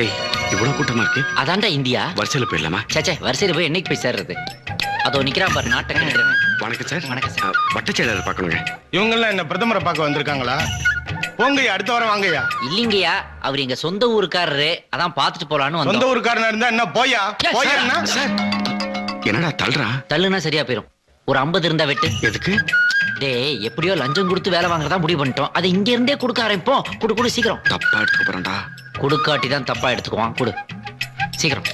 டேய் இவ்வளவு கூட்டமா இருக்கு. அதான்டா இந்தியா. வரிசையில போயிடலாமா? சேச்சே வரிசையில போய் என்னைக்கு போய் சேர்றது? அதோ நிக்கிறான் பாரு நாட்டை. வணக்கம் சார். வணக்கம் சார். வட்டச்செயலாளர் பார்க்கணுங்க. இவங்கெல்லாம் என்ன பிரதமரை பார்க்க வந்திருக்காங்களா? போங்கய்யா, அடுத்த வாரம் வாங்கய்யா. இல்லைங்கய்யா, அவர் எங்க சொந்த ஊருக்காரரு, அதான் பாத்துட்டு போலான்னு சொந்த வந்தோம். ஊருக்காரனா இருந்தா என்ன போயா போயா என்ன? சார் என்னடா தள்ளுறா? தள்ளுனா சரியா போயிரும். ஒரு 50 இருந்தா வெட்டு. எதுக்கு? டேய் எப்படியோ லஞ்சம் கொடுத்து வேலை வாங்குறதா முடிவு பண்ணிட்டோம். அதை இங்க இருந்தே கொடுக்க ஆரம்பிப்போம். குடு குடு சீக்கிரம். தப்பா எடுத்துக்க போறேன்டா. குடுக்காட்டி தான் தப்பா எடுத்துக்குவான். குடு சீக்கிரம்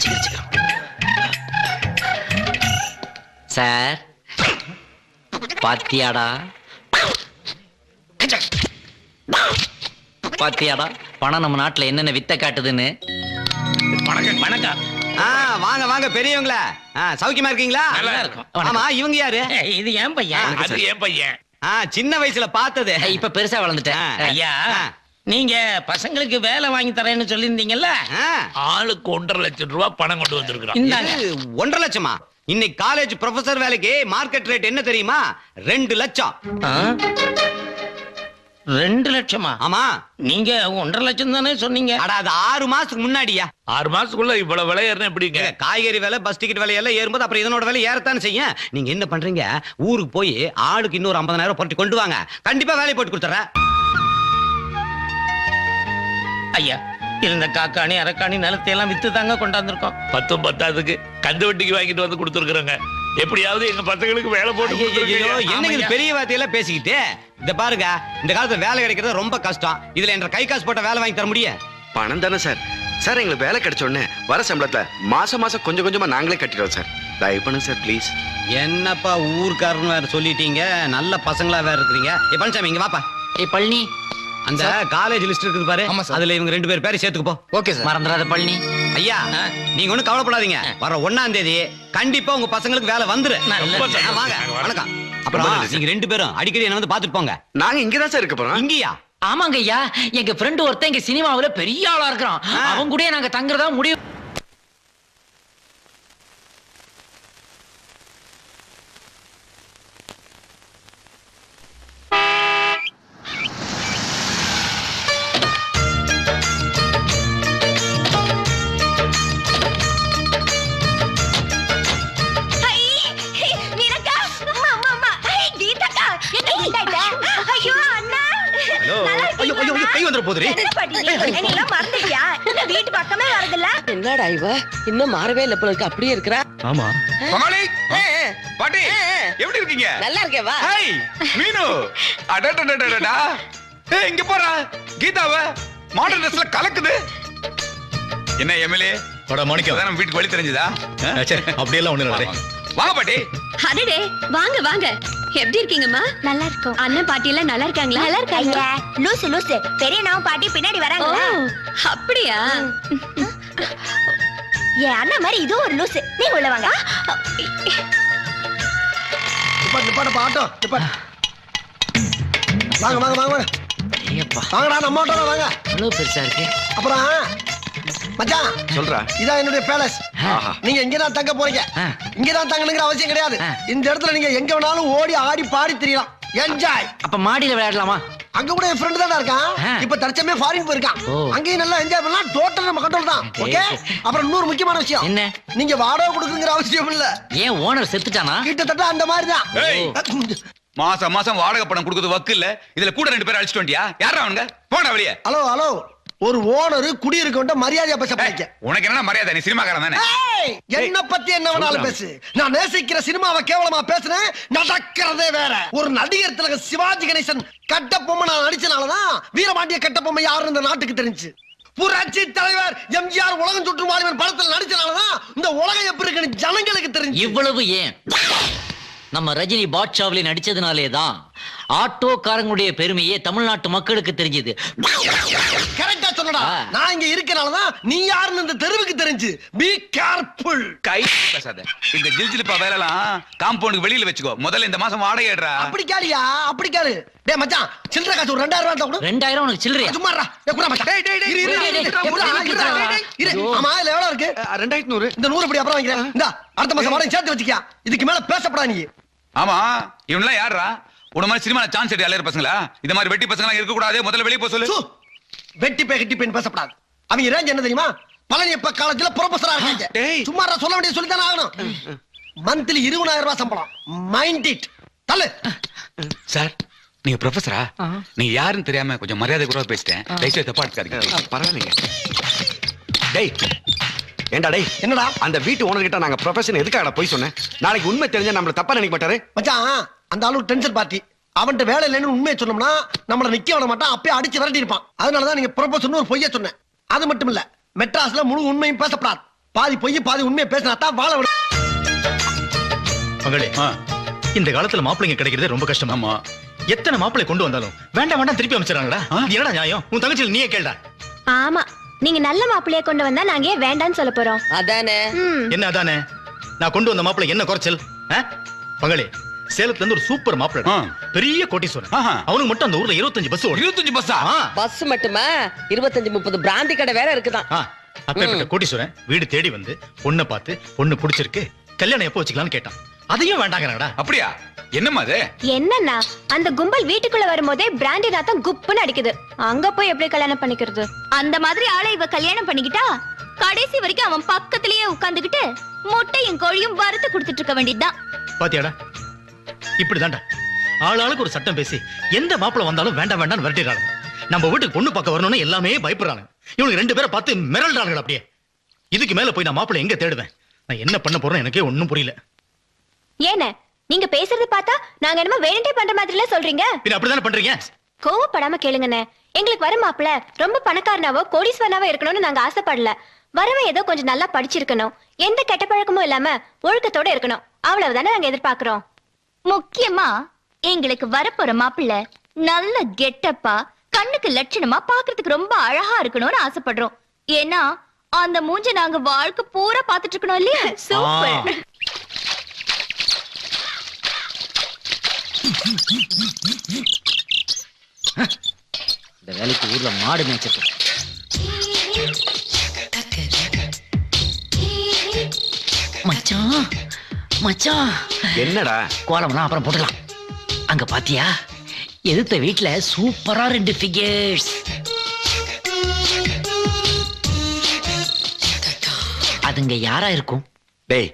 சீக்கிரம் சீக்கிரம். சார் பாத்தியாடா பாத்தியாடா பணம் நம்ம நாட்டுல என்னென்ன வித்த காட்டுதுன்னு. வணக்கம் வணக்கம். வாங்க வாங்க பெரியவங்களா, சௌக்கியமா இருக்கீங்களா? நல்லா இருக்கும். ஆமா, இவங்க யாரு? இது ஏன் பையன்? அது ஏன் பையன்? சின்ன வயசுல பார்த்தது. இப்ப பெருசா வளர்ந்துட்டேன். ஐயா, நீங்க பசங்களுக்கு வேலை வாங்கி தரேன்னு சொல்லியிருந்தீங்கல்ல, ஆளுக்கு 1.5 லட்சம் ரூபாய் பணம் கொண்டு வந்திருக்கிறோம். இந்தாங்க. 1.5 லட்சமா? இன்னைக்கு காலேஜ் ப்ரொஃபசர் வேலைக்கு மார்க்கெட் ரேட் என்ன தெரியுமா? 2 லட்சம். 2 லட்சமா? ஆமா. நீங்க 1.5 லட்சம் தானே சொன்னீங்க? அட அது 6 மாசத்துக்கு முன்னாடியா. 6 மாசத்துக்குள்ள இவ்வளவு விலை ஏறினா எப்படிங்க? காய்கறி விலை, பஸ் டிக்கெட் விலை எல்லாம் ஏறும்போது அப்புறம் இதனோட விலை ஏறத்தானே செய்யும். நீங்க என்ன பண்றீங்க, ஊருக்கு போய் ஆளுக்கு இன்னொரு 50,000 போட்டு கொண்டு வாங்க, கண்டிப்பா வேலை போட்டு கொடுத்துறேன். ஐயா, இருந்த காக்காணி அரக்காணி நிலத்தை எல்லாம் வித்து தாங்க கொண்டாந்துருக்கோம். 10 பத்தாவதுக்கு கந்து வட்டிக்கு வாங்கிட்டு வந்து கொடுத்துருக்குறோங்க. எப்படியாவது எங்க பசங்களுக்கு வேலை போட்டு. என்னங்க பெரிய வார்த்தையெல்லாம் பேசிக்கிட்டு? இந்த பாருங்க, இந்த காலத்துல வேலை கிடைக்கிறது ரொம்ப கஷ்டம். இதுல என்ற கை காசு போட்ட வேலை வாங்கி தர முடியும்? பணம் தானே சார். சார் எங்களுக்கு வேலை கிடைச்ச உடனே வர சம்பளத்துல மாசம் மாசம் கொஞ்சம் கொஞ்சமா நாங்களே கட்டிடுவோம் சார். தயவு பண்ணுங்க சார் ப்ளீஸ். என்னப்பா ஊர்க்காரன்னு வேற சொல்லிட்டீங்க, நல்ல பசங்களா வேற இருக்கிறீங்க. பழனிசாமி இங்க வாப்பா. பழனி, அந்த காலேஜ் லிஸ்ட் இருக்குது பாரு, அதுல இவங்க 2 பேர் சேர்த்துக்கு போ. Okay sir. மறந்துடாத பழனி. ஐயா, நீங்க ஒண்ணும் கவலைப்படாதீங்க. வர 1ஆம் தேதி கண்டிப்பா உங்க பசங்களுக்கு வேலை வந்துரு. வாங்க. வணக்கம். அப்புறம் நீங்க 2 பேரும் அடிக்கடி என்ன வந்து பாத்துட்டு போங்க. நாங்க இங்கதான் சார் இருக்க போறோம். இங்கயா? ஆமாங்க ஐயா, எங்க ஃப்ரெண்ட் ஒருத்தன் எங்க சினிமாவுல பெரிய ஆளா இருக்கிறான். அவங்க கூட நாங்க தங்குறதா முடிவு. என்னடா இவ இன்னும் மாறவே இல்ல போல இருக்கு, அப்படியே இருக்கறா. ஆமா. மகாலி பாட்டி எப்படி இருக்கீங்க? நல்லா இருக்கேன் வா. ஹாய் மீனு. அடடடடடடா. ஏய் இங்க போறா கீதாவ மாடர்ன் ட்ரெஸ்ல கலக்குது. என்ன எம்எல்ஏ பட மாணிக்கம் நம்ம வீட்டுக்கு வழி தெரிஞ்சதா? சரி அப்படி எல்லாம் ஒண்ணு இல்ல. வாங்க பாட்டி. அடடே வாங்க வாங்க. எப்படி இருக்கீங்கம்மா? நல்லா இருக்கும். அண்ணன் பாட்டி எல்லாம் நல்லா இருக்காங்களா? நல்லா இருக்காங்க. லூசு லூசு பெரிய நாவும் பாட்டி பின்னாடி வராங்க. அப்படியா? என் அண்ணன் மாதிரி இது ஒரு லூசு. நீங்க உள்ள வாங்க. பாட்டோ வாங்க வாங்க வாங்க வாங்கடா, நம்ம ஆட்டோல வாங்க. அவ்வளவு பெருசா இருக்கு. அப்புறம் மச்சான் சொல்றா. இதான் என்னுடைய பேலஸ். நீங்க இங்கதான் தங்க போறீங்க. இங்கதான் தங்கணுங்கிற அவசியம் கிடையாது. இந்த இடத்துல நீங்க எங்க வேணாலும் ஓடி ஆடி பாடி திரியலாம். என்ஜாய். அப்ப மாடியில விளையாடலாமா? அங்க கூட என் ஃப்ரெண்ட் தான் இருக்கான். இப்ப தற்சமயம் ஃபாரின் போயிருக்கான். அங்கேயும் நல்லா என்ஜாய் பண்ணலாம். டோட்டல் நம்ம கண்ட்ரோல் தான். ஓகே. அப்புறம் இன்னொரு முக்கியமான விஷயம் என்ன? நீங்க வாடகை கொடுக்குங்கிற அவசியம் இல்ல. ஏன் ஓனர் செத்துட்டானா? கிட்டத்தட்ட அந்த மாதிரி தான். மாசம் மாசம் வாடகை பணம் கொடுக்குறது வக்கு இல்ல. இதுல கூட 2 பேர் அடிச்சிட்டு வண்டியா? யாரா அவனுங்க? போடா வெளியே. ஹலோ ஹலோ, ஒரு ஓனர் குடி இருக்க மரியாதையா பேச பாய்க்க. உனக்கு என்ன மரியாதை? நீ சினிமாக்காரன் தானே? என்ன பத்தி என்ன வேணாலும் பேசு. நான் நேசிக்கிற சினிமாவை கேவலமா பேசுனேன். நடக்கிறதே வேற. ஒரு நடிகர் திலக சிவாஜி கணேசன் கட்டபொம்மை நான் நடிச்சனாலதான் வீரபாண்டிய கட்டபொம்மை யாருன்னு இந்த நாட்டுக்கு தெரிஞ்சு. புரட்சி தலைவர் எம்ஜிஆர் உலகம் சுற்றும் வாலிபன் படத்தில் நடிச்சனாலதான் இந்த உலகம் எப்படி இருக்குன்னு ஜனங்களுக்கு தெரிஞ்சு. இவ்வளவு ஏன்? நம்ம ரஜினி பாட்ஷாவிலே நடிச்சதுனாலே தான் ஆட்டோக்காரங்களுடைய பெருமையே தமிழ்நாட்டு மக்களுக்கு தெரிஞ்சது. கரெக்டா சொன்னடா. நான் இங்க இருக்கனாலதான் நீ யாருன்னு இந்த தெருவுக்கு தெரிஞ்சு. Be careful. கை பேசாத. இந்த ஜில்ஜிலிப்பா வேலைலாம் காம்பவுண்டுக்கு வெளியில வச்சுக்கோ. முதல்ல இந்த மாசம் வாடகை ஏடுறா. அப்படி கேளியா? அப்படி கேளு. டேய் மச்சான், சில்லறை காசு ஒரு 2000 ரூபாய் கொடு. 2000 உனக்கு சில்லறையா? சும்மாடா. குடா மச்சான். டேய் டேய் டேய் இரு. ஆமா இதுல எவ்வளவு இருக்கு? 2100. இந்த 100 படி அப்புறம் வாங்கிக்கிறேன். இந்தா அடுத்த மாசம் வாடகை சேர்த்து வச்சுக்கியா. இதுக்கு மேல பேசப்படா நீ. ஆமா இவன்லாம் யாரா? உன மாதிரி சினிமால சான்ஸ் எடுத்து அலையற பசங்களா? இந்த மாதிரி வெட்டி பசங்களா இருக்க கூடாது. முதல்ல வெளிய போ சொல்லு. வெட்டி பே கட்டி பெண் பேசப்படாது. அவங்க ரேஞ்ச் என்ன தெரியுமா? பழனியப்ப காலேஜ்ல ப்ரொஃபஸரா இருக்காங்க. டேய். சும்மா சொல்ல வேண்டிய சொல்லி தானே ஆகணும். மந்த்லி 20,000 ரூபாய் சம்பளம். Mind it. தள்ளு. சார் நீங்க ப்ரொஃபஸரா? நீங்க யாருன்னு தெரியாம கொஞ்சம் மரியாதை குறைவா பேசிட்டேன். தயவுசெய்து தப்பா எடுத்துக்காதீங்க. பரவாயில்லைங்க. டேய் ஏண்டா டேய், என்னடா? அந்த வீட்டு ஓனர் கிட்ட நாங்க ப்ரொஃபஷன் எதுக்காக போய் சொன்னேன்? நாளைக்கு உண்மை தெரிஞ்சா நம்மள தப்பா நினைக்க மாட்டாரு. மச்சான், அந்த ஆளு டென்ஷன் பார்ட்டி. அவன்கிட்ட வேலை இல்லைன்னு உண்மையை சொன்னோம்னா நம்மள நிக்க விட மாட்டான், அப்பயே அடிச்சு விரட்டி இருப்பான். அதனாலதான் நீங்க ப்ரொபோசல் ஒரு பொய்ய சொன்னேன். அது மட்டும் இல்ல, மெட்ராஸ்ல முழு உண்மையும் பேசப்படாது. பாதி பொய் பாதி உண்மையை பேசினா தான் வாழ விட. மகளே, இந்த காலத்துல மாப்பிள்ளைங்க கிடைக்கிறதே ரொம்ப கஷ்டம். ஆமா. எத்தனை மாப்பிள்ளை கொண்டு வந்தாலும் வேண்டாம் வேண்டாம் திருப்பி அமைச்சிடறாங்கடா. இது என்னடா நியாயம்? உன் தங்கச்சியில் நீயே கேளுடா. ஆமா, நீங்க நல்ல மாப்பிள்ளைய கொண்டு வந்தா நாங்க ஏன் வேண்டாம்னு சொல்ல போறோம். அதானே. என்ன அதானே? நான் கொண்டு வந்த மாப்பிள்ளை என்ன குறைச்சல்? மகளே, சேலத்துல இருந்து ஒரு சூப்பர் மாப்பிள்ளை, பெரிய கோட்டீஸ்வரன். அவனுக்கு மட்டும் அந்த ஊர்ல 25 பஸ் ஓடும். 25 பஸ்ஸா? பஸ் மட்டுமா, 25-30 பிராந்தி கடை வேற இருக்குதான். அப்பேற்பட்ட கோட்டீஸ்வரன் வீடு தேடி வந்து பொண்ணை பார்த்து பொண்ணு பிடிச்சிருக்கு, கல்யாணம் எப்போ வச்சுக்கலாம்னு கேட்டான். அதையும் வேண்டாங்கடா. அப்படியா? என்னம்மா அது? என்னன்னா, அந்த கும்பல் வீட்டுக்குள்ள வரும்போதே பிராண்டி நாத்தம் குப்புன்னு அடிக்குது. அங்க போய் எப்படி கல்யாணம் பண்ணிக்கிறது? அந்த மாதிரி ஆளை இவ கல்யாணம் பண்ணிக்கிட்டா கடைசி வரைக்கும் அவன் பக்கத்திலேயே உட்கார்ந்துகிட்டு முட்டையும் கோழியும் வறுத்து கொடுத்துட்டு இருக்க வேண்டியதுதான். பாத்தியாடா, இப்படிதான்டா ஆளாளுக்கு ஒரு சட்டம் பேசி எந்த மாப்பிள்ளை வந்தாலும் வேண்டாம் வேண்டாம் விரட்டிடுறாங்க. நம்ம வீட்டுக்கு பொண்ணு பார்க்க வரணும்னு எல்லாமே பயப்படுறாங்க. இவனுக்கு 2 பேரை பார்த்து மிரள்றாங்க. அப்படியே இதுக்கு மேல போய் நான் மாப்பிள்ளை எங்க தேடுவேன்? நான் என்ன பண்ண போறேன் எனக்கே ஒண்ணும் புரியல. ஏனே, நீங்க பேசுறது பார்த்தா நாங்க என்னமோ வேணுட்டே பண்ற மாதிரில சொல்றீங்க. பின்ன அப்படிதானே பண்றீங்க? கோவப்படாம கேளுங்கண்ணே. எங்களுக்கு வர மாப்பிள்ள ரொம்ப பணக்காரனாவோ கோடீஸ்வரனாவோ இருக்கணும்னு நாங்க ஆசைப்படல. வரவன் ஏதோ கொஞ்சம் நல்லா படிச்சிருக்கணும், எந்த கெட்ட பழக்கமும் இல்லாம ஒழுக்கத்தோட இருக்கணும், அவ்வளவுதானே நாங்க எதிர்பார்க்கிறோம். முக்கியமா எங்களுக்கு வரப்போற மாப்பிள்ள நல்ல கெட்டப்பா, கண்ணுக்கு லட்சணமா, பாக்குறதுக்கு ரொம்ப அழகா இருக்கணும்னு ஆசைப்படுறோம். ஏன்னா அந்த மூஞ்ச நாங்க வாழ்க்கை பூரா பாத்துட்டு இருக்கணும் இல்லையா? சூப்பர். இந்த வேலைக்கு ஊர்ல மாடு மேய்ச்சிட்டு மச்சான். மச்சான், என்னடா? கோலம்லாம் அப்புறம் போட்டுக்கலாம். அங்க பாத்தியா, எதிர்த்த வீட்டுல சூப்பரா 2 ஃபிகர்ஸ். அதுங்க யாரா இருக்கும்? டேய்,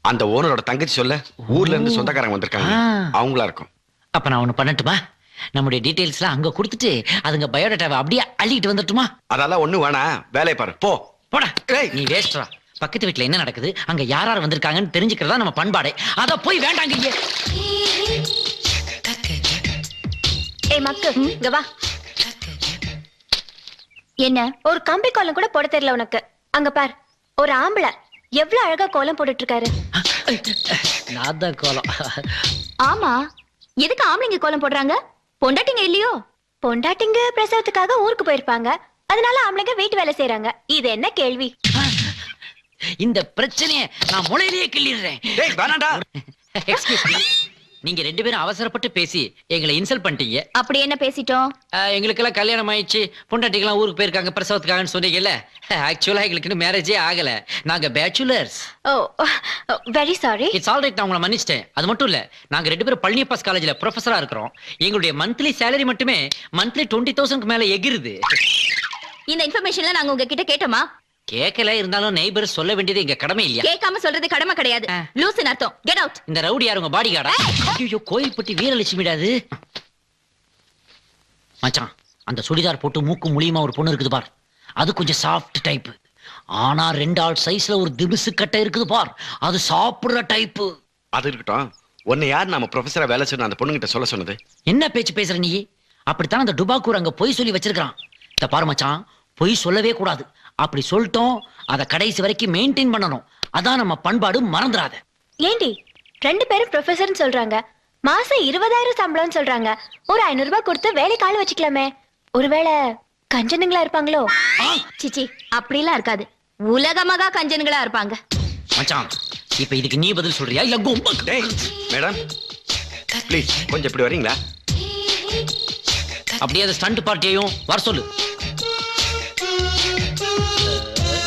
அந்த ஓனரோட தங்கச்சி சொல்ல, ஊர்ல இருந்து சொந்தக்காரங்க வந்திருக்காங்க, அவங்களா இருக்கும். அப்ப நான் ஒண்ணு பண்ணட்டுமா? நம்முடைய டீடைல்ஸ்லாம் அங்க கொடுத்துட்டு அதுங்க பயோடேட்டாவை அப்படியே அள்ளிட்டு வந்துட்டுமா? அதெல்லாம் ஒண்ணு வேணாம், வேலையை பாரு போ. போடா. நீ வேஸ்ட்ரா. பக்கத்து வீட்டுல என்ன நடக்குது, அங்க யார் யார் வந்திருக்காங்கன்னு தெரிஞ்சுக்கிறதா நம்ம பண்பாடே. அத போய் வேண்டாங்க. ஏய் மக்கு, இங்க வா. என்ன ஒரு கம்பி கோலம் கூட போட தெரியல உனக்கு? அங்க பார், ஒரு ஆம்பளை எவ்வளவு அழகா கோலம் போட்டுட்டு இருக்காரு. நான் தான் கோலம். ஆமா, எதுக்கு ஆம்பளைங்க கோலம் போடுறாங்க? பொண்டாட்டிங்க இல்லையோ? பொண்டாட்டிங்க பிரசவத்துக்காக ஊருக்கு போயிருப்பாங்க, அதனால ஆம்பளைங்க வீட்டு வேலை செய்யறாங்க. இது என்ன கேள்வி? இந்த பிரச்சனையை நான் முளையிலேயே கிள்ளிடுறேன். டேய் வேணாம்டா. Excuse me. நீங்க 2 பேரும் அவசரப்பட்டு பேசி எங்களை இன்சல்ட் பண்ணிட்டீங்க. அப்படி என்ன பேசிட்டோம்? எங்களுக்கெல்லாம் கல்யாணம் ஆயிடுச்சு, பொண்டாட்டிக்கெல்லாம் ஊருக்கு போயிருக்காங்க பிரசவத்துக்காகன்னு சொன்னீங்கல்ல. ஆக்சுவலா எங்களுக்கு இன்னும் மேரேஜே ஆகல, நாங்க bachelors. Oh, very sorry. It's all right, நான் உங்களை மன்னிச்சிட்டேன். அது மட்டும் இல்ல, நாங்க 2 பேரும் பழனியப்பாஸ் காலேஜ்ல ப்ரொஃபஸரா இருக்கிறோம். எங்களுடைய மந்த்லி சேலரி மட்டுமே மந்த்லி 20,000க்கு மேல எகிருது. இந்த இன்ஃபர்மேஷன்ல நாங்க உங்ககிட்ட கேட்டோமா? கேட்கல, இருந்தாலும் நெய்பர் சொல்ல வேண்டியது எங்க கடமை இல்லையா? கேட்காம சொல்றது கடமை கிடையாது, லூசுன்னு அர்த்தம். Get out. இந்த ரவுடி யார், உங்க பாடி கார்டா? ஐயோ, கோயில்பட்டி வீரலட்சுமிடாது. மச்சான், அந்த சுடிதார் போட்டு மூக்கு முழியுமா ஒரு பொண்ணு இருக்குது பார், அது கொஞ்சம் சாஃப்ட் டைப். ஆனா 2 ஆள் சைஸ்ல ஒரு திமிசு கட்டை இருக்குது பார், அது சாப்பிடுற டைப். அது இருக்கட்டும், உன்னை யார் நம்ம ப்ரொஃபஸரா வேலை சொன்ன அந்த பொண்ணுகிட்ட சொல்ல சொன்னது? என்ன பேச்சு பேசுற நீ? அப்படித்தான் அந்த டுபாக்கூர் அங்க பொய் சொல்லி வச்சிருக்கான். இந்த பாரு மச்சான், பொய் சொல்லவே கூடாது. அப்படி சொல்லிட்டோம், அத கடைசி வரைக்கும் மெயின்டைன் பண்ணணும். அதான் நம்ம பண்பாடு, மறந்துடாத. ஏண்டி 2 பேரும் ப்ரொஃபஸர்னு சொல்றாங்க, மாசம் 20,000 சம்பளம்னு சொல்றாங்க. ஒரு 500 ரூபாய் கொடுத்து வேலைக்கு ஆள் வச்சுக்கலாமே. ஒருவேளை கஞ்சனுங்களா இருப்பாங்களோ? சிச்சி, அப்படிலாம் இருக்காது, உலகமாக கஞ்சனுங்களா இருப்பாங்க. மச்சான், இப்ப இதுக்கு நீ பதில் சொல்றியா இல்ல கும்பா? டேய் மேடம், ப்ளீஸ் கொஞ்சம் இப்படி வரீங்களா? அப்படியே அந்த ஸ்டண்ட் பார்ட்டியையும் வர சொல்லு.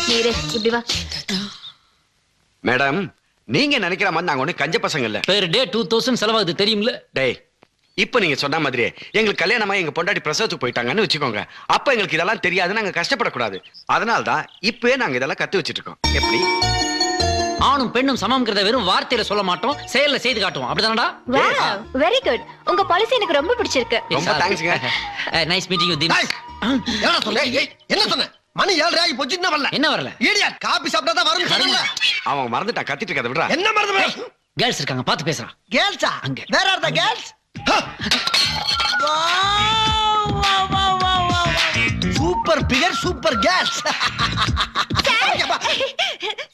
நீரே இப்படி வா. மேடம், நீங்க நினைக்கிற மாதிரி நாங்க ஒண்ணு கஞ்ச பசங்க இல்ல. பெர் டே 2000 செலவாகுது தெரியும்ல? டேய், இப்ப நீங்க சொன்ன மாதிரியே எங்களுக்கு கல்யாணமா எங்க பொண்டாட்டி பிரசவத்துக்கு போயிட்டாங்கன்னு வச்சுக்கோங்க. அப்ப எங்களுக்கு இதெல்லாம் தெரியாது, நாங்க கஷ்டப்படக்கூடாது. அதனாலதான் இப்பவே நாங்க இதெல்லாம் கத்து வச்சிட்டு இருக்கோம். எப்படி? ஆணும் பெண்ணும் சமம்ங்கிறத வெறும் வார்த்தையில சொல்ல மாட்டோம், செயல்ல செய்து காட்டுவோம். அப்படிதானடா? Very good. உங்க பாலிசி எனக்கு ரொம்ப பிடிச்சிருக்கு. ரொம்ப தேங்க்ஸ்ங்க. Nice meeting you team. என்ன சொன்ன? என்ன சொன்ன? மணி 7 ஆகி போச்சு, இன்னும் வரல. என்ன வரல? இடியட், காபி சாப்பிட்டா தான் வரும் சொன்னல. அவன் மறந்துட்டான், கத்திட்டு இருக்கத விடுறா. என்ன மறந்து? கேர்ள்ஸ் இருக்காங்க, பாத்து பேசுறான். கேர்ள்ஸா? அங்க. Where are the girls? Super figure, super girls.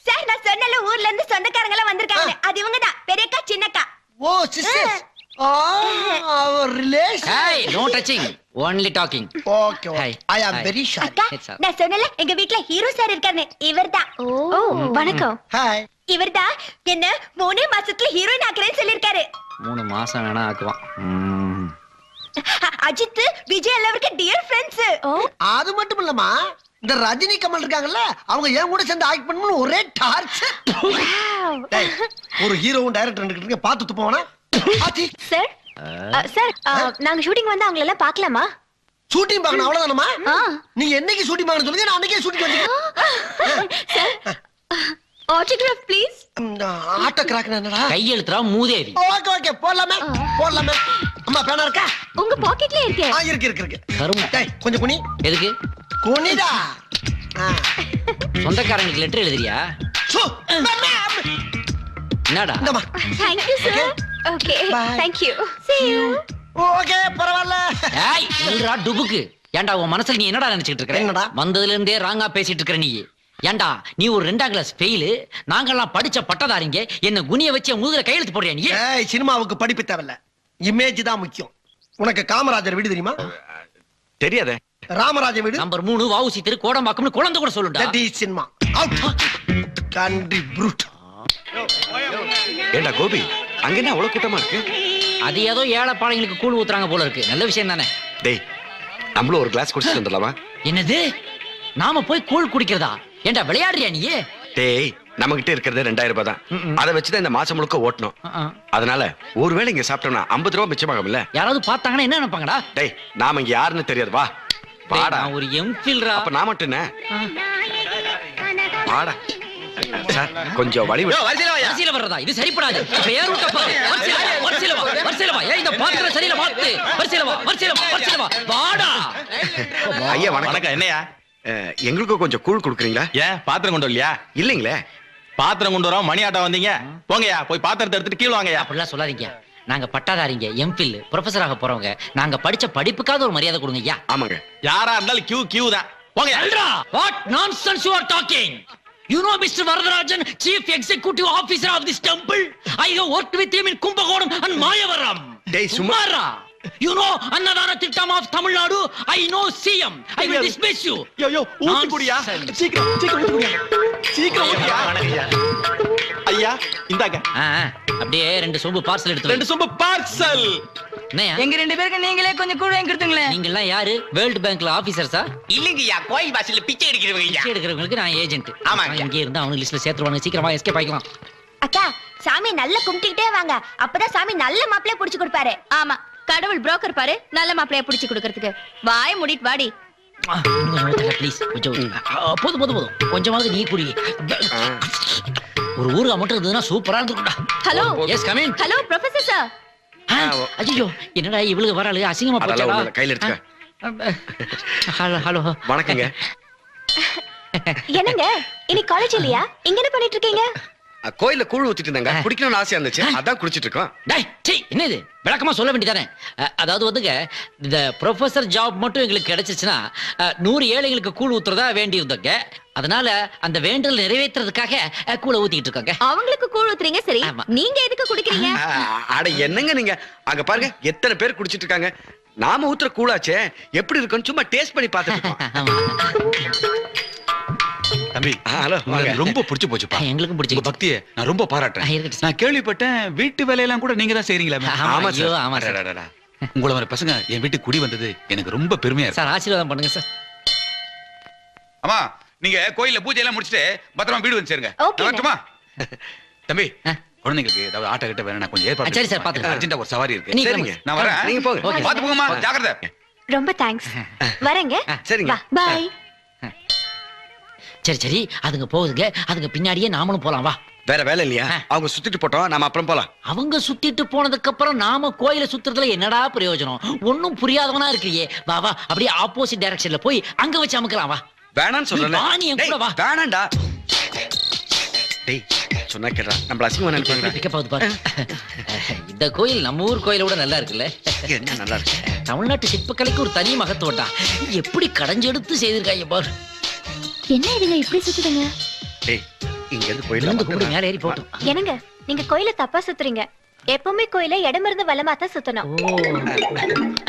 Sir, நான் சொன்னல ஊர்ல இருந்து சொந்தக்காரங்க எல்லாம் வந்திருக்காங்க. அது இவங்க தான், பெரியக்கா சின்னக்கா. ஓ sister. our relation. Hey, no touching, only talking. Okay, Hi. I am Hi. very sorry. அக்கா, It's all. நான் சொன்னல எங்க வீட்ல ஹீரோ சார் இருக்காரு. இவர்தான். ஓ வணக்கம். Hi. இவர்தான் என்ன 3 மாசத்துல ஹீரோயின் ஆக்குறேன்னு சொல்லிருக்காரு. 3 மாசம் வேணா ஆக்குவான். அஜித், விஜய் எல்லாருக்கும் டியர் ஃப்ரெண்ட்ஸ். அது மட்டும் இல்லம்மா, இந்த ரஜினி கமல் இருக்காங்கல்ல, அவங்க ஏன் கூட சேர்ந்து ஆக்ட் பண்ணனும் ஒரே டார்ச்சர். டேய், ஒரு ஹீரோவும் டைரக்டர் இருக்கீங்க, பார்த்து துப்போனா? சார், சார், நாங்க ஷூட்டிங் வந்து அவங்கள எல்லாம் பார்க்கலாமா? ஷூட்டிங் பார்க்கணும் அவ்வளவுதானமா? நீங்க என்னைக்கு ஷூட்டிங் பார்க்கணும் சொல்லுங்க, நான் அன்னைக்கே ஷூட்டிங் வந்துட்டேன். Autograph please. ஆட்டோ கிராக்னா என்னடா? கையெழுத்துறா மூதேவி. ஓகே ஓகே, போடலாமே போடலாமே. அம்மா பேனா இருக்கா? உங்க பாக்கெட்ல இருக்கே. இருக்கு. கருமம். டேய், கொஞ்சம் குனி. எதுக்கு? குனிடா. சொந்தக்காரங்களுக்கு லெட்டர் எழுதுறியா? சு. என்னடா? இந்தம்மா. Thank you sir. Okay. Bye. Thank you. See you. Okay, பரவாயில்ல. ஏய், இல்லடா டுபுக்கு. ஏன்டா உன் மனசுல நீ என்னடா நினைச்சிட்டு இருக்க? என்னடா? வந்ததுல இருந்தே ராங்கா பேசிட்டு இருக்கற நீ. ஏன்டா நீ ஒரு 2ஆம் கிளாஸ் ஃபெயில், நாங்கெல்லாம் படிச்ச பட்டதாரிங்க, என்ன குனிய வச்சு முதுகுல கையெழுத்து போடுறியா நீ? ஏய், சினிமாவுக்கு படிப்பு தேவையில்ல, இமேஜ் தான் முக்கியம். உனக்கு காமராஜர் வீடு தெரியுமா? தெரியாதே. ராமராஜ வீடு நம்பர் 3 வாவுசி தெரு கோடம்பாக்கம்னு குழந்தை கூட சொல்லுடா. That is cinema. அவுட். கண்டி ப்ரூட். ஏண்டா கோபி, அங்க என்ன அவ்வளவு கூட்டமா இருக்கு? அது ஏதோ ஏழைப்பாளைங்களுக்கு கூழ் ஊத்துறாங்க போல இருக்கு. நல்ல விஷயம் தானே. டேய், நம்மளும் ஒரு கிளாஸ் குடிச்சிட்டு வந்துடலாமா? என்னது? நாம போய் கூழ் குடிக்கிறதா? ஏன்டா விளையாடுறியா நீ? டேய், நம்ம கிட்ட இருக்கிறது 2000 ரூபாய் தான். அதை வச்சுதான் இந்த மாசம் முழுக்க ஓட்டணும். அதனால ஒருவேளை இங்க சாப்பிட்டோம்னா 50 ரூபாய் மிச்சமாகும் இல்ல? யாராவது பார்த்தாங்கன்னா என்ன நினைப்பாங்கடா? டேய், நாம இங்க யாருன்னு தெரியாது, வா வாடா. நான் ஒரு எம்ஃபில்ரா. அப்ப நான் மட்டும் என்ன? வாடா சார், கொஞ்சம் வழி விடு. வரிசையில வர்றதா? இது சரிப்படாது. பேர் விட்ட பாரு. வரிசையில வா. ஏய், இந்த பாத்திரம் சரியில்லை, மாத்து. வரிசையில வா. வாடா. ஐயா வணக்கம். என்னையா? எங்களுக்கு கொஞ்சம் கூழ் கொடுக்குறீங்களா? ஏன் பாத்திரம் கொண்டு வரலையா? இல்லைங்களே. பாத்திரம் கொண்டு வரோம், மணி ஆட்டம் வந்தீங்க. போங்கயா, போய் பாத்திரத்தை எடுத்துட்டு கீழே வாங்கயா. அப்படிலாம் சொல்லாதீங்க. நாங்க பட்டாதாரிங்க, எம்ஃபில், ப்ரொஃபசர் ஆக போறவங்க. நாங்க படிச்ச படிப்புக்காக ஒரு மரியாதை கொடுங்க ஐயா. ஆமாங்க. யாரா இருந்தாலும் கியூ தான். போங்கயா. What nonsense you are talking? You know Mr. Varadarajan, Chief Executive Officer of this temple? I have worked with him in Kumbakonam and Mayavaram. டேய் சும்மா. You know Annadana Thittam of Tamil Nadu? I know CM. I will dismiss you. யோ ஊத்தி குடியா. சீக்கிரம் ஊத்தி குடிங்க. சீக்கிரம் ஊத்தியா. ஐயா இந்தாங்க. அப்படியே 2 சொம்பு பார்சல் எடுத்து 2 சொம்பு பார்சல். என்னையா? எங்க 2 பேருக்கு நீங்களே கொஞ்சம் கூட கொடுத்துங்களேன். நீங்க எல்லாம் யாரு? வேர்ல்ட் பேங்க்ல ஆபீசர்ஸா? இல்லங்கய்யா, கோயில் வாசல்ல பிச்சை எடுக்கிறவங்க. பிச்சை எடுக்கிறவங்களுக்கு நான் ஏஜென்ட். ஆமாங்க. இங்கே இருந்தா அவனுக்கு லிஸ்ட்ல சேர்த்துருவாங்க. சீக்கிரமா எஸ்கேப் ஆயிக்கலாம். அக்கா, சாமி நல்லா கும்பிட்டுக்கிட்டே வாங்க. அப்பதான் சாமி நல்ல மாப்பிளைய புடிச்சு கொடுப்பாரு. ஆமா, கடவுள் புரோக்கர் பாரு, நல்ல மாப்பிளைய புடிச்சு கொடுக்கறதுக்கு. வாய மூடிட்டு வாடி. ப்ளீஸ் கொஞ்சம். போதும். கொஞ்சமாவது நீ குடி. ஒரு ஊருகா மட்டும் இருந்ததுன்னா சூப்பரா இருந்துக்குடா. Hello. Yes come in. Hello professor sir. ஐயோ, என்னடா இவளுக்கு வராளு? அசிங்கமா அதெல்லாம் போச்சடா. ஒண்ணும் இல்ல, கையில எடுத்துக்க. ஹலோ. வணக்கங்க. என்னங்க, இன்னைக்கு காலேஜ் இல்லையா? இங்க என்ன பண்ணிட்டு இருக்கீங்க? கோயில்ல கூழ் ஊத்திட்டு இருந்தாங்க, குடிக்கணும்னு ஆசையா இருந்துச்சு, அதான் குடிச்சிட்டு இருக்கோம். டேய், சீ, என்ன இது? விளக்கமா சொல்ல வேண்டியதானே? அதாவது வந்துங்க, இந்த ப்ரொஃபசர் ஜாப் மட்டும் எங்களுக்கு கிடைச்சிச்சுன்னா 100 ஏழைகளுக்கு கூழ் ஊத்துறதா வேண்டி இருந்தோங்க. அதனால அந்த வேண்டல் நிறைவேற்றுறதுக்காக கூழ ஊத்திட்டு இருக்காங்க. அவங்களுக்கு கூழ் ஊத்துறீங்க சரி, ஆமா. நீங்க எதுக்கு குடிக்கிறீங்க? அட என்னங்க நீங்க, அங்க பாருங்க எத்தனை பேர் குடிச்சிட்டு இருக்காங்க. நாம ஊத்துற கூழாச்சே எப்படி இருக்குன்னு சும்மா டேஸ்ட் பண்ணி பார்த்துட்டு இருக்கோம். தம்பி, ஹலோ, உங்களுக்கு ரொம்ப பிடிச்சு போச்சுப்பா. எங்களுக்கும் உங்க பிடிச்சிருக்கு. பக்தியை நான் ரொம்ப பாராட்டுறேன். இருக்கட்டும். நான் கேள்விப்பட்டேன் வீட்டு வேலையெல்லாம் கூட நீங்க தான் செய்றீங்களா? ஆமா, ஐயோ, ஆமா சார். அடடடடா. உங்கள மாதிரி பசங்க என் வீட்டுக்கு குடி வந்தது எனக்கு ரொம்ப பெருமையா இருக்கு. சார் ஆசீர்வாதம் பண்ணுங்க சார். அம்மா, நீங்க கோயில்ல பூஜை எல்லாம் முடிச்சிட்டு பத்திரமா வீடு வந்து சேருங்க. Okay, வரட்டுமா? தம்பி, குழந்தைங்களுக்கு ஏதாவது ஆட்டோ கிட்ட வேணும் கொஞ்சம் ஏற்பாடு சரி சார், பாத்துக்கலாம். அர்ஜென்ட்டா ஒரு சவாரி இருக்கு நீங்க சரிங்க நான் வரேன் நீங்க போங்க ஓகே. பாத்து போங்கம்மா ஜாக்கிரதை ரொம்ப தேங்க்ஸ் வரேங்க சரிங்க பாய் சரி சரி, அதுங்க போகுதுங்க, அதுங்க பின்னாடியே நாமளும் போலாம் வா. வேற வேலை இல்லையா அவங்க சுத்திட்டு போட்டோம் நாம அப்புறம் போலாம் அவங்க சுத்திட்டு போனதுக்கு அப்புறம் நாம கோயில சுத்துறதுல என்னடா பிரயோஜனம்? ஒண்ணும் புரியாதவனா இருக்கிறியே. வா வா, அப்படியே ஆப்போசிட் டைரக்ஷன்ல போய் அங்க வச்சு அமுக்கலாம் வா. வேணான்னு சொல்றேன் வா, நீ என் கூட வா. வேணாண்டா டேய் சொன்னா கேட்டா நம்மள அசிங்கமா நினைப்பாங்க பிக்கப் ஆகுது பாரு. இந்த கோயில் நம்ம ஊர் கோயில விட நல்லா இருக்குல்ல. என்ன நல்லா இருக்கு தமிழ்நாட்டு சிற்பக்கலைக்கு ஒரு தனி மகத்துவம்டா. எப்படி கடைஞ்செடுத்து செய்திருக்காங்க பாரு. என்ன இதுங்க இப்படி சுத்துதுங்க? டேய் இங்க இருந்து விழுந்து கும்பிடு, போயிடலாம் மேல ஏறி போட்டும். என்னங்க நீங்க கோயில தப்பா சுத்துறீங்க. எப்பவுமே கோயில இடமிருந்து வலமா தான் சுத்தணும்.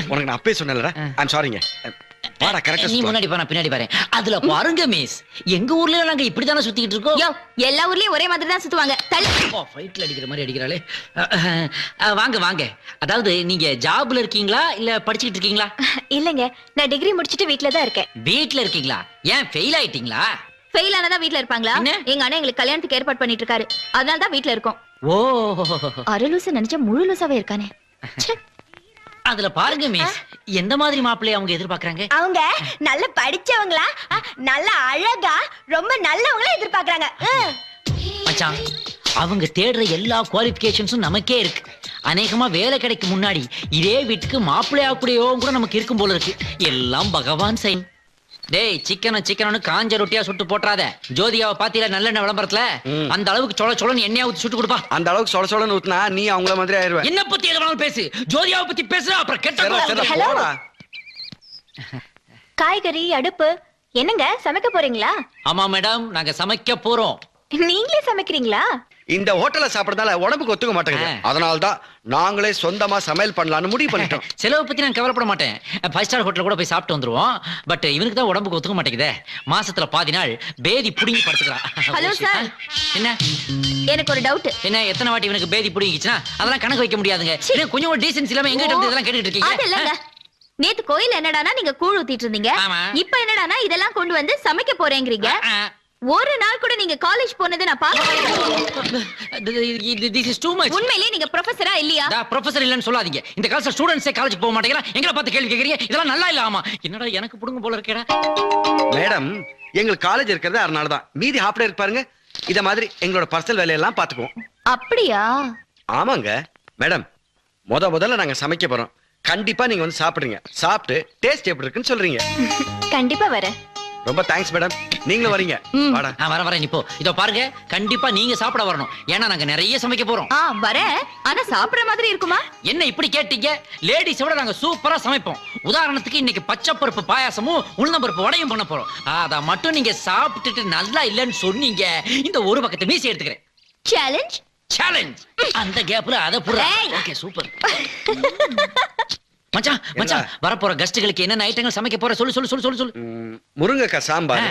உனக்கு நான் அப்பவே சொன்னேன்லடா ஐம் சாரிங்க வாடா கரெக்டா நீ முன்னாடி போ, நான் பின்னாடி வரேன். அதுல பாருங்க மிஸ், எங்க ஊர்ல நாங்க இப்படிதானே சுத்திக்கிட்டு இருக்கோம். யோ, எல்லா ஊர்லயும் ஒரே மாதிரி தான் சுத்துவாங்க. தள்ளு. ஃபைட்ல அடிக்கிற மாதிரி அடிக்கிறாளே. வாங்க வாங்க. அதாவது நீங்க ஜாப்ல இருக்கீங்களா இல்ல படிச்சுக்கிட்டு இருக்கீங்களா? இல்லங்க நான் டிகிரி முடிச்சிட்டு வீட்ல தான் இருக்கேன். வீட்ல இருக்கீங்களா? ஏன் ஃபெயில் ஆயிட்டீங்களா? ஃபெயில் ஆனதா வீட்ல இருப்பாங்களா? என்ன? எங்க அண்ணன் எங்களுக்கு கல்யாணத்துக்கு ஏற்பாடு பண்ணிட்டு இருக்காரு. அதனால தான் வீட்ல இருக்கோம். ஓ, அரலூசு நினைச்சா முழு லூசாவே இருக்கானே. அதுல பாருங்க மிஸ், எந்த மாதிரி மாப்பிள்ளைய அவங்க எதிர்பார்க்கறாங்க? அவங்க நல்ல படிச்சவங்களா, நல்ல அழகா, ரொம்ப நல்லவங்களா எதிர்பார்க்கறாங்க. மச்சான், அவங்க தேடுற எல்லா குவாலிஃபிகேஷன்ஸும் நமக்கே இருக்கு. அநேகமா வேலை கிடைக்கும் முன்னாடி இதே வீட்டுக்கு மாப்பிள்ளையா கூடயோவும் கூட நமக்கு இருக்கும் போல இருக்கு. எல்லாம் பகவான் செயல். டேய், சிக்கனும் காஞ்ச ரொட்டியா சுட்டு போட்டுறாத. ஜோதியாவை பாத்தீல நல்லெண்ணெய் விளம்பரத்துல, அந்த அளவுக்கு சொல சொலன்னு எண்ணெயா ஊத்தி சுட்டு கொடுப்பா. அந்த அளவுக்கு சொல சொலன்னு ஊத்துனா நீ அவங்கள மாதிரி ஆயிருவ என்ன பத்தி எது வேணாலும் பேசு, ஜோதியாவை பத்தி பேசுற அப்புறம் கெட்ட சரி, கோவம் சரி, வந்துடும். Hello. போடா. காய்கறி அடுப்பு என்னங்க சமைக்க போறீங்களா? ஆமா மேடம், நாங்க சமைக்க போறோம். நீங்களே சமைக்கிறீங்களா? இந்த ஹோட்டல்ல சாப்பிடறதால உடம்புக்கு ஒத்துக்க மாட்டேங்குது அதனால தான் நாங்களே சொந்தமா சமையல் பண்ணலாம்னு முடிவு பண்ணிட்டோம் செலவு பத்தி நான் கவலைப்பட மாட்டேன். 5 ஸ்டார் ஹோட்டல் கூட போய் சாப்பிட்டு வந்துருவோம். பட் இவனுக்கு தான் உடம்புக்கு ஒத்துக்க மாட்டேங்குதே. மாசத்துல பாதி நாள் பேதி புடிங்கி படுத்துக்கிறான். Hello sir. என்ன எனக்கு ஒரு டவுட். என்ன, எத்தனை வாட்டி இவனுக்கு பேதி புடிங்கிச்சுன்னா அதெல்லாம் கணக்கு வைக்க முடியாதுங்க. என்ன, கொஞ்சம் ஒரு டீசன்ஸ் இல்லாம எங்க இருந்து இதெல்லாம் கேட்டுட்டு அது இல்லங்க. இருக்கீங்க? நேத்து கோயில் என்னடானா நீங்க கூழ் ஊத்திட்டு இருந்தீங்க. ஆமா. இப்ப என்னடானா இதெல்லாம் கொண்டு வந்து சமைக்க போறேங்கறீங்க. ஒரு நாள் கூட நீங்க காலேஜ் போனது நான் பார்த்தேன். This is too much. உண்மையிலேயே நீங்க ப்ரொஃபஸரா இல்லையா? ப்ரொஃபசர் இல்லன்னு சொல்லாதீங்க. இந்த காலத்துல ஸ்டூடண்ட்ஸே காலேஜ் போக மாட்டேங்கிறான். எங்களை பார்த்து கேள்வி கேக்குறீங்க. இதெல்லாம் நல்லா இல்ல. ஆமா, என்னடா எனக்கு புடுங்க போல இருக்கேடா. மேடம் எங்களுக்கு காலேஜ் இருக்கிறது அதனால தான் மீதி ஹாஃப் டே இருப்பாருங்க. இத மாதிரி எங்களோட பர்சனல் வேலையெல்லாம் பாத்துக்குவோம். அப்படியா? ஆமாங்க மேடம், முதல்ல நாங்க சமைக்க போறோம். கண்டிப்பா நீங்க வந்து சாப்பிடுறீங்க. சாப்பிட்டு டேஸ்ட் எப்படி இருக்குன்னு சொல்றீங்க. கண்டிப்பா வரேன். ரொம்ப தேங்க்ஸ் மேடம். நீங்களும் வரீங்க. வாடா. வரேன் இப்போ. இதோ பாருங்க, கண்டிப்பா நீங்க சாப்பிட வரணும். ஏன்னா நாங்க நிறைய சமைக்க போறோம். வரேன். ஆனா சாப்பிடுற மாதிரி இருக்குமா? என்ன இப்படி கேட்டீங்க? லேடிஸ் விட நாங்க சூப்பரா சமைப்போம். உதாரணத்துக்கு இன்னைக்கு பச்சைப்பருப்பு பாயாசமும் உளுந்தம்பருப்பு வடையும் பண்ண போறோம். அத மட்டும் நீங்க சாப்பிட்டுட்டு நல்லா இல்லன்னு சொன்னீங்க, இந்த ஒரு பக்கத்தை மீசி எடுத்துக்கிறேன். சேலஞ்ச். சேலஞ்ச். அந்த கேப்ல அத புடுறா. Okay, super. மச்சான் வரப்போற கெஸ்ட்களுக்கு என்ன ஐட்டங்கள் சமைக்க போற சொல்லு. முருங்கைக்காய் சாம்பார்,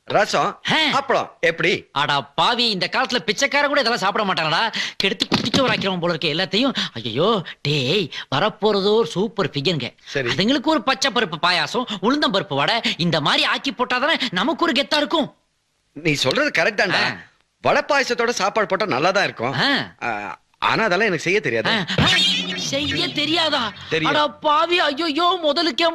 ரசம், அப்பளம். எப்படி? அடா பாவி, இந்த காலத்துல பிச்சைக்கார கூட இதெல்லாம் சாப்பிட மாட்டாங்கடா. கெடுத்து குடிச்சு வராக்கிறவன் போல இருக்க எல்லாத்தையும். ஐயோ டேய், வரப்போறதோ ஒரு சூப்பர் ஃபிகருங்க. அதுங்களுக்கு ஒரு பச்சை பருப்பு பாயாசம், உளுந்தம் பருப்பு வடை இந்த மாதிரி ஆக்கி போட்டாதானே நமக்கு ஒரு கெத்தா இருக்கும். நீ சொல்றது கரெக்ட் தான்டா. வடை பாயசத்தோட சாப்பாடு போட்டா நல்லா தான் இருக்கும். ஆனா அதெல்லாம் எனக்கு செய்ய தெரியாது. செய்ய தெரியாதா? தெரியும். அடா பாவி, ஐயோ முதலுக்கே